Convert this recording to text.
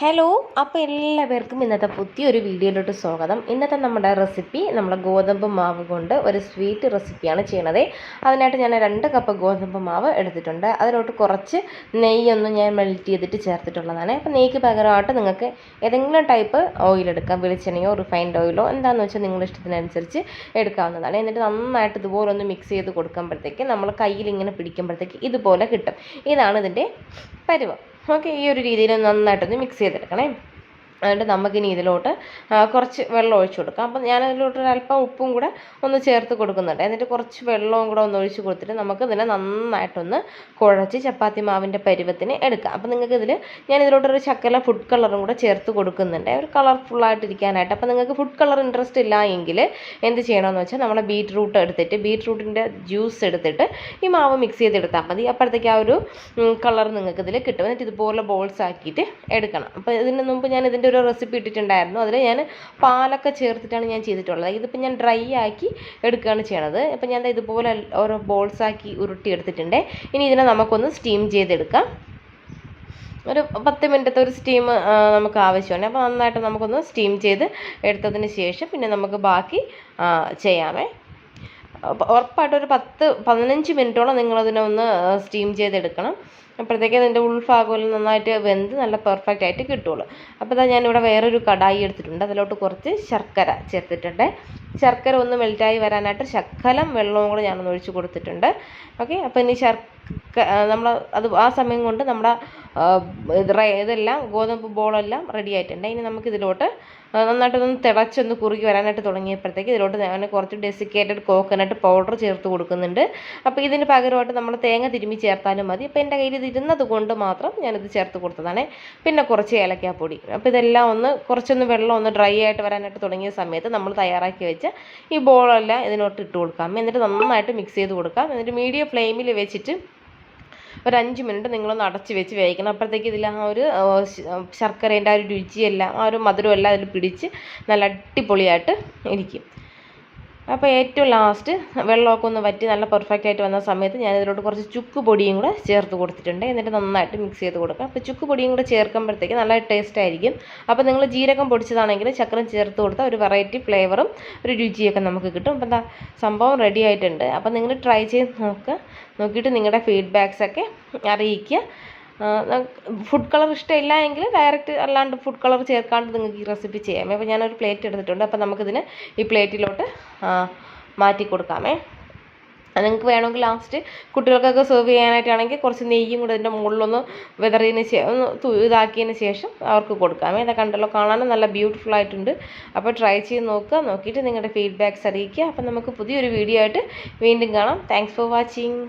Hello, അപ്പോൾ എല്ലാവർക്കും ഇന്നത്തെ പുതിയൊരു വീഡിയോയിലോട്ട് സ്വാഗതം. ഇന്നത്തെ നമ്മുടെ റെസിപ്പി നമ്മൾ ഗോതമ്പ് മാവ് കൊണ്ട് ഒരു സ്വീറ്റ് റെസിപ്പിയാണ് ചെയ്യണത്. അതിനായിട്ട് ഞാൻ 2 കപ്പ് ഗോതമ്പ് മാവ് എടുത്തിട്ടുണ്ട്. അതിലോട്ട് കുറച്ച് നെയ്യൊന്നും ഞാൻ മെൽറ്റ് ചെയ്തിട്ട് ചേർത്തിട്ടുള്ളതാണ്. അപ്പോൾ നെയ്ക്ക് പകരമായിട്ട് നിങ്ങൾക്ക് ഏതെങ്കിലും ടൈപ്പ് ഓയിൽ എടുക്കാം. വെളിച്ചെണ്ണയോ റിഫൈൻഡ് ഓയിലോ എന്താണെന്ന് വെച്ചാൽ നിങ്ങളുടെ ഇഷ്ടത്തിനനുസരിച്ച് എടുക്കാവുന്നതാണ്. എന്നിട്ട് നന്നായിട്ട് ഇതുപോലെ ഒന്ന് മിക്സ് ചെയ്ത് കൊടുക്കുമ്പോഴത്തേക്ക് നമ്മൾ കയ്യിൽ ഇങ്ങനെ പിടിക്കുമ്പോഴത്തേക്ക് ഇതുപോലെ കിട്ടും. ഇതാണ് ഇതിൻ്റെ പരുവം. ഓക്കെ, ഈ ഒരു രീതിയിൽ നന്നായിട്ടൊന്ന് മിക്സ് ചെയ്തെടുക്കണേ. എന്നിട്ട് നമുക്കിനി ഇതിലോട്ട് കുറച്ച് വെള്ളം ഒഴിച്ച് കൊടുക്കാം. അപ്പം ഞാനതിലോട്ട് ഒരല്പം ഉപ്പും കൂടെ ഒന്ന് ചേർത്ത് കൊടുക്കുന്നുണ്ട്. എന്നിട്ട് കുറച്ച് വെള്ളവും കൂടെ ഒന്ന് ഒഴിച്ച് കൊടുത്തിട്ട് നമുക്ക് ഇതിനെ നന്നായിട്ടൊന്ന് കുഴച്ച് ചപ്പാത്തി മാവിൻ്റെ പരുവത്തിന് എടുക്കാം. അപ്പം നിങ്ങൾക്ക് ഞാനിതിലോട്ടൊരു ശകല ഫുഡ് കളറും കൂടെ ചേർത്ത് കൊടുക്കുന്നുണ്ട്, ഒരു കളർഫുള്ളായിട്ടിരിക്കാനായിട്ട്. അപ്പം നിങ്ങൾക്ക് ഫുഡ് കളർ ഇൻട്രസ്റ്റ് ഇല്ല എങ്കിൽ എന്ത് ചെയ്യണമെന്ന് വെച്ചാൽ നമ്മളെ ബീറ്റ്റൂട്ട് എടുത്തിട്ട് ബീറ്റ്റൂട്ടിൻ്റെ ജ്യൂസ് എടുത്തിട്ട് ഈ മാവ് മിക്സ് ചെയ്തെടുത്താൽ മതി. അപ്പോഴത്തേക്ക് ആ ഒരു കളർ നിങ്ങൾക്ക് ഇതിൽ കിട്ടും. എന്നിട്ട് ഇതുപോലെ ബോൾസ് ആക്കിയിട്ട് എടുക്കണം. അപ്പോൾ ഇതിന് മുമ്പ് ഞാൻ ഇതിൻ്റെ ഒരു റെസിപ്പി ഇട്ടിട്ടുണ്ടായിരുന്നു. അതിൽ ഞാൻ പാലൊക്കെ ചേർത്തിട്ടാണ് ഞാൻ ചെയ്തിട്ടുള്ളത്. ഇതിപ്പോൾ ഞാൻ ഡ്രൈ ആക്കി എടുക്കുകയാണ് ചെയ്യണത്. അപ്പോൾ ഞാൻ ഇതുപോലെ ഓരോ ബോൾസ് ആക്കി ഉരുട്ടി എടുത്തിട്ടുണ്ട്. ഇനി ഇതിനെ നമുക്കൊന്ന് സ്റ്റീം ചെയ്തെടുക്കാം. ഒരു 10 മിനിറ്റത്തെ ഒരു സ്റ്റീം നമുക്ക് ആവശ്യമാണ്. അപ്പോൾ നന്നായിട്ട് നമുക്കൊന്ന് സ്റ്റീം ചെയ്ത് എടുത്തതിന് ശേഷം പിന്നെ നമുക്ക് ബാക്കി ചെയ്യാമേ. ഉറപ്പായിട്ടും ഒരു 10-15 മിനിറ്റോളം നിങ്ങളതിനെ ഒന്ന് സ്റ്റീം ചെയ്തെടുക്കണം. അപ്പോഴത്തേക്ക് അതിൻ്റെ ഉൾഭാഗമെല്ലാം നന്നായിട്ട് വെന്ത് നല്ല പെർഫെക്റ്റ് ആയിട്ട് കിട്ടുള്ളൂ. അപ്പോൾ ഇതാ ഞാനിവിടെ വേറൊരു കടായി എടുത്തിട്ടുണ്ട്. അതിലോട്ട് കുറച്ച് ശർക്കര ചേർത്തിട്ടുണ്ട്. ശർക്കര ഒന്ന് മെൽറ്റായി വരാനായിട്ട് ശകലം വെള്ളവും കൂടെ ഞാനൊന്ന് ഒഴിച്ച് കൊടുത്തിട്ടുണ്ട്. ഓക്കെ, അപ്പോൾ ഇനി നമ്മൾ ആ സമയം കൊണ്ട് നമ്മുടെ ഇതെല്ലാം ഗോതമ്പ് ബോളെല്ലാം റെഡി ആയിട്ടുണ്ട്. ഇനി നമുക്കിതിലോട്ട് നന്നായിട്ടൊന്ന് തിളച്ചൊന്ന് കുറുകി വരാനായിട്ട് തുടങ്ങിയപ്പോഴത്തേക്ക് ഇതിലോട്ട് ഞാൻ കുറച്ച് ഡെസിക്കേറ്റഡ് കോക്കനട്ട് പൗഡർ ചേർത്ത് കൊടുക്കുന്നുണ്ട്. അപ്പോൾ ഇതിന് പകരമായിട്ട് നമ്മൾ തേങ്ങ തിരുമ്മി ചേർത്താലും മതി. അപ്പോൾ എൻ്റെ കയ്യിൽ ഇത് ഇരുന്നത് കൊണ്ട് മാത്രം ഞാനിത് ചേർത്ത് കൊടുത്തതാണ്. പിന്നെ കുറച്ച് ഏലക്കാപ്പൊടി. അപ്പോൾ ഇതെല്ലാം കുറച്ചൊന്ന് വെള്ളം ഒന്ന് ഡ്രൈ ആയിട്ട് വരാനായിട്ട് തുടങ്ങിയ സമയത്ത് നമ്മൾ തയ്യാറാക്കി വെച്ച ഈ ബോളെല്ലാം ഇതിനോട്ട് ഇട്ട് കൊടുക്കാം. എന്നിട്ട് നന്നായിട്ട് മിക്സ് ചെയ്ത് കൊടുക്കാം. എന്നിട്ട് മീഡിയം ഫ്ലെയിമിൽ വെച്ചിട്ട് ഒരു 5 മിനിറ്റ് നിങ്ങളൊന്ന് അടച്ച് വെച്ച് വേവിക്കണം. അപ്പോഴത്തേക്ക് ഇതിൽ ആ ഒരു ശർക്കരേൻ്റെ ആ ഒരു രുചിയെല്ലാം ആ ഒരു മധുരമെല്ലാം അതിൽ പിടിച്ച് നല്ല അടിപൊളിയായിട്ട് ഇരിക്കും. അപ്പോൾ ഏറ്റവും ലാസ്റ്റ് വെള്ളമൊക്കെ ഒന്ന് വറ്റി നല്ല പെർഫെക്റ്റ് ആയിട്ട് വന്ന സമയത്ത് ഞാനിതിലോട്ട് കുറച്ച് ചുക്ക് പൊടിയും കൂടെ ചേർത്ത് കൊടുത്തിട്ടുണ്ട്. എന്നിട്ട് നന്നായിട്ട് മിക്സ് ചെയ്ത് കൊടുക്കുക. അപ്പോൾ ചുക്ക് പൊടിയും കൂടെ ചേർക്കുമ്പോഴത്തേക്ക് നല്ല ടേസ്റ്റ് ആയിരിക്കും. അപ്പോൾ നിങ്ങൾ ജീരകം പൊടിച്ചതാണെങ്കിൽ ചക്രം ചേർത്ത് കൊടുത്താൽ ഒരു വെറൈറ്റി ഫ്ലേവറും ഒരു രുചിയൊക്കെ നമുക്ക് കിട്ടും. അപ്പോൾ എന്താ സംഭവം റെഡി ആയിട്ടുണ്ട്. അപ്പോൾ നിങ്ങൾ ട്രൈ ചെയ്ത് നോക്കിയിട്ട് നിങ്ങളുടെ ഫീഡ്ബാക്സൊക്കെ അറിയിക്കുക. ഫുഡ് കളർ ഇഷ്ടമില്ല എങ്കിൽ ഡയറക്റ്റ് അല്ലാണ്ട് ഫുഡ് കളർ ചേർക്കാണ്ട് നിങ്ങൾക്ക് ഈ റെസിപ്പി ചെയ്യാമേ. അപ്പോൾ ഞാനൊരു പ്ലേറ്റ് എടുത്തിട്ടുണ്ട്. അപ്പോൾ നമുക്കിതിന് ഈ പ്ലേറ്റിലോട്ട് മാറ്റി കൊടുക്കാമേ. നിങ്ങൾക്ക് വേണമെങ്കിൽ ലാസ്റ്റ് കുട്ടികൾക്കൊക്കെ സെർവ് ചെയ്യാനായിട്ടാണെങ്കിൽ കുറച്ച് നെയ്യും കൂടെ ഇതിൻ്റെ മുകളിലൊന്ന് ഇതാക്കിയതിന് ശേഷം അവർക്ക് കൊടുക്കാമേ. ഇതൊക്കെ കണ്ടല്ലോ, കാണാനും നല്ല ബ്യൂട്ടിഫുൾ ആയിട്ടുണ്ട്. അപ്പോൾ ട്രൈ ചെയ്ത് നോക്കുക, നോക്കിയിട്ട് നിങ്ങളുടെ ഫീഡ്ബാക്ക്സ് അറിയിക്കുക. അപ്പോൾ നമുക്ക് പുതിയൊരു വീഡിയോ ആയിട്ട് വീണ്ടും കാണാം. Thanks for watching.